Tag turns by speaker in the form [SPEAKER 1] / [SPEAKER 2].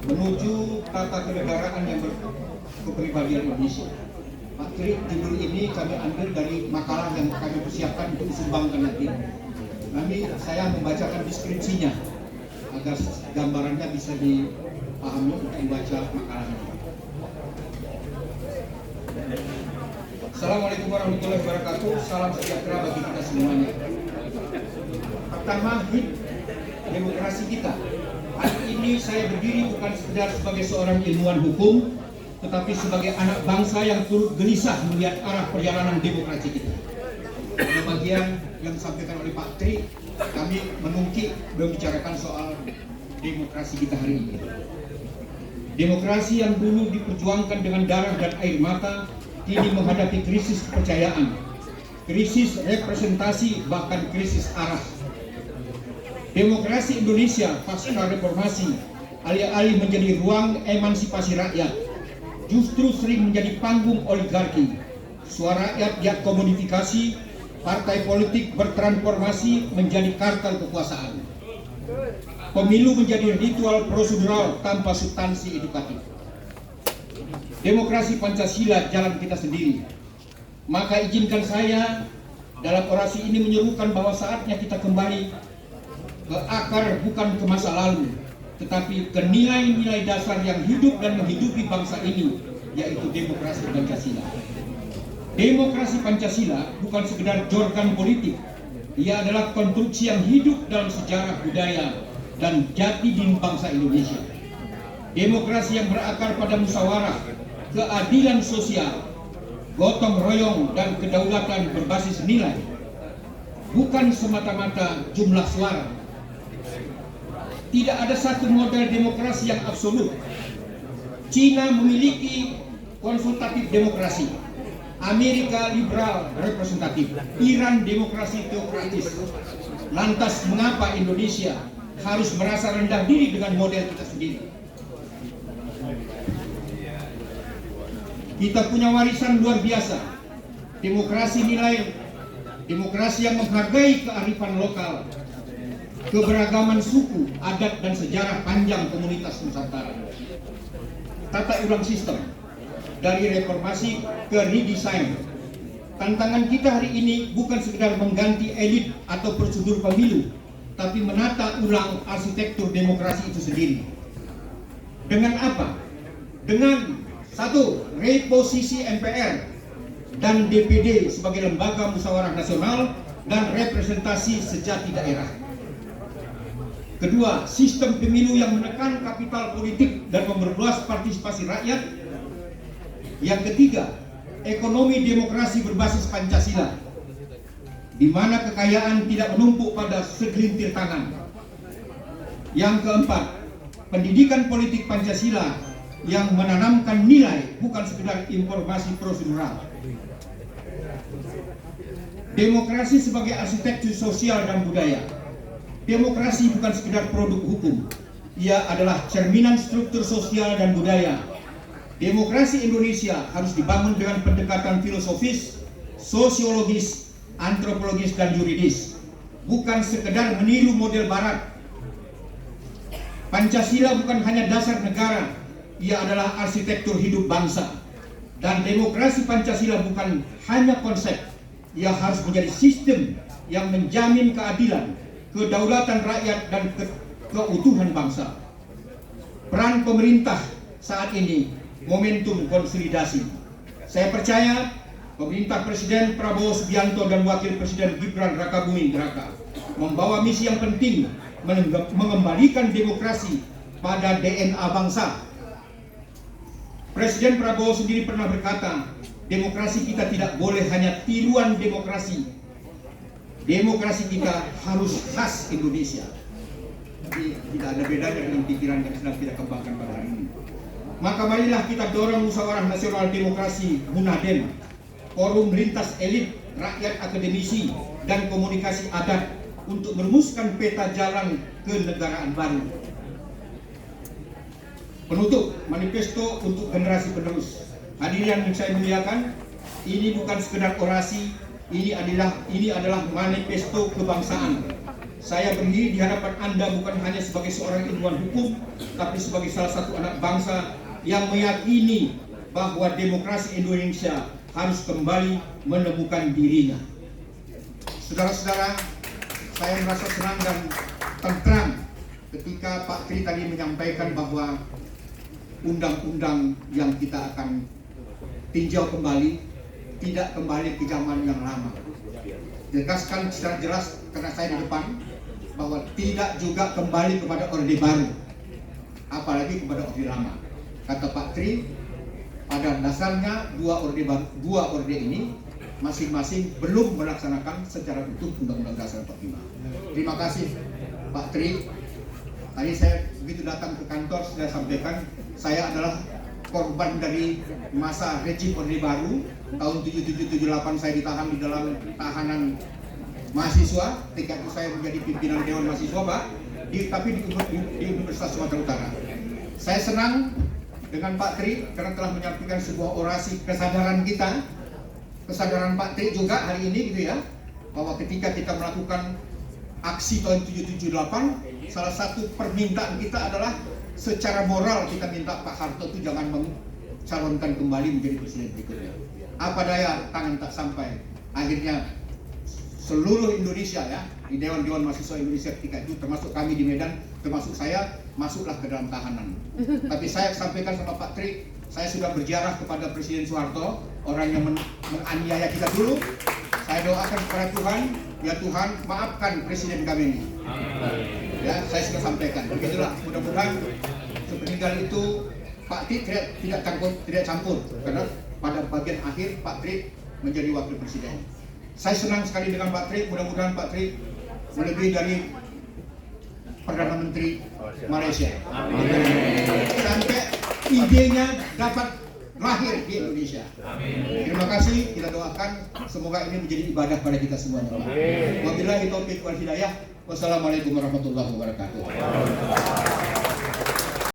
[SPEAKER 1] menuju tata kenegaraan yang berkepribadian Indonesia. Pak Tri, judul ini kami ambil dari makalah yang kami persiapkan untuk disumbangkan nanti. Saya membacakan deskripsinya agar gambarannya bisa dipahami untuk membaca makalahnya. Assalamualaikum warahmatullahi wabarakatuh. Salam sejahtera bagi kita semuanya. Pertama, HIT demokrasi kita. Hari ini saya berdiri bukan sekedar sebagai seorang ilmuwan hukum, tetapi sebagai anak bangsa yang turut gelisah melihat arah perjalanan demokrasi kita. Pada bagian yang disampaikan oleh Pak Tri, kami menungkik membicarakan soal demokrasi kita hari ini. Demokrasi yang dulu diperjuangkan dengan darah dan air mata, kini menghadapi krisis kepercayaan, krisis representasi, bahkan krisis arah. Demokrasi Indonesia pasca reformasi alih-alih menjadi ruang emansipasi rakyat, justru sering menjadi panggung oligarki. Suara rakyat diakomodifikasi, partai politik bertransformasi menjadi kartel kekuasaan. Pemilu menjadi ritual prosedural tanpa substansi edukatif. Demokrasi Pancasila jalan kita sendiri. Maka izinkan saya dalam orasi ini menyerukan bahwa saatnya kita kembali ke akar, bukan ke masa lalu, tetapi ke nilai-nilai dasar yang hidup dan menghidupi bangsa ini, yaitu demokrasi Pancasila. Demokrasi Pancasila bukan sekedar jargon politik, ia adalah konstruksi yang hidup dalam sejarah budaya dan jati diri bangsa Indonesia. Demokrasi yang berakar pada musyawarah, keadilan sosial, gotong royong, dan kedaulatan berbasis nilai, bukan semata-mata jumlah suara. Tidak ada satu model demokrasi yang absolut. Cina memiliki konsultatif demokrasi, Amerika liberal representatif, Iran demokrasi teokratis. Lantas mengapa Indonesia harus merasa rendah diri dengan model kita sendiri? Kita punya warisan luar biasa, demokrasi nilai, demokrasi yang menghargai kearifan lokal, keberagaman suku, adat, dan sejarah panjang komunitas Nusantara. Tata ulang sistem, dari reformasi ke redesign. Tantangan kita hari ini bukan sekedar mengganti elit atau prosedur pemilu, tapi menata ulang arsitektur demokrasi itu sendiri. Dengan apa? Dengan satu, reposisi MPR dan DPD sebagai lembaga musyawarah nasional dan representasi sejati daerah. Kedua, sistem pemilu yang menekan kapital politik dan memperluas partisipasi rakyat. Yang ketiga, ekonomi demokrasi berbasis Pancasila, di mana kekayaan tidak menumpuk pada segelintir tangan. Yang keempat, pendidikan politik Pancasila yang menanamkan nilai, bukan sekedar informasi prosedural. Demokrasi sebagai arsitektur sosial dan budaya. Demokrasi bukan sekedar produk hukum, ia adalah cerminan struktur sosial dan budaya. Demokrasi Indonesia harus dibangun dengan pendekatan filosofis, sosiologis, antropologis, dan yuridis, bukan sekedar meniru model barat. Pancasila bukan hanya dasar negara, ia adalah arsitektur hidup bangsa. Dan demokrasi Pancasila bukan hanya konsep, ia harus menjadi sistem yang menjamin keadilan, kedaulatan rakyat, dan keutuhan bangsa. Peran pemerintah saat ini momentum konsolidasi. Saya percaya pemerintah Presiden Prabowo Subianto dan Wakil Presiden Gibran Rakabuming Raka membawa misi yang penting mengembalikan demokrasi pada DNA bangsa. Presiden Prabowo sendiri pernah berkata, demokrasi kita tidak boleh hanya tiruan demokrasi. Demokrasi kita harus khas Indonesia. Jadi tidak ada bedanya dengan pikiran yang sedang kita kembangkan pada hari ini. Maka marilah kita dorong musyawarah nasional demokrasi Munaden, forum lintas elit, rakyat, akademisi, dan komunikasi adat untuk merumuskan peta jalan kenegaraan baru. Penutup, manifesto untuk generasi penerus. Hadirin yang saya muliakan, ini bukan sekedar orasi, ini adalah manifesto kebangsaan. saya berdiri di hadapan Anda bukan hanya sebagai seorang ilmuwan hukum, tapi sebagai salah satu anak bangsa yang meyakini bahwa demokrasi Indonesia harus kembali menemukan dirinya. Saudara-saudara, saya merasa senang dan tentram ketika Pak Tri tadi menyampaikan bahwa undang-undang yang kita akan tinjau kembali tidak kembali ke zaman yang lama. Jelaskan secara jelas karena saya di depan bahwa tidak juga kembali kepada orde baru, apalagi kepada orde lama. Kata Pak Tri, pada dasarnya dua orde ini masing-masing belum melaksanakan secara utuh Undang-Undang Dasar 45. Terima kasih Pak Tri. Tadi saya begitu datang ke kantor sudah sampaikan saya adalah korban dari masa rejim orde baru tahun 77-78. Saya ditahan di dalam tahanan mahasiswa. Ketika itu saya menjadi pimpinan Dewan Mahasiswa, Pak, tapi di Universitas Sumatera Utara. Saya senang dengan Pak Tri karena telah menyampaikan sebuah orasi kesadaran kita, kesadaran Pak Tri juga hari ini gitu ya, bahwa ketika kita melakukan aksi tahun 778, salah satu permintaan kita adalah secara moral kita minta Pak Harto itu jangan mencalonkan kembali menjadi presiden berikutnya. Apa daya tangan tak sampai, akhirnya seluruh Indonesia ya, di Dewan Mahasiswa Indonesia ketika itu termasuk kami di Medan, termasuk saya, masuklah ke dalam tahanan. Tapi saya sampaikan sama Pak Tri, saya sudah berziarah kepada Presiden Soeharto, orang yang menganiaya kita dulu. Saya doakan kepada Tuhan, ya Tuhan maafkan Presiden kami ini. Ya, saya sudah sampaikan. Begitulah, mudah-mudahan sepeninggal itu Pak Tri tidak campur, karena pada bagian akhir Pak Tri menjadi wakil presiden. Saya senang sekali dengan Pak Tri, mudah-mudahan Pak Tri melebihi dari Perdana Menteri Malaysia. Sampai idenya dapat lahir di Indonesia. Terima kasih, kita doakan semoga ini menjadi ibadah pada kita semuanya. Wabillahi taufiq wal hidayah. Wassalamualaikum warahmatullahi wabarakatuh.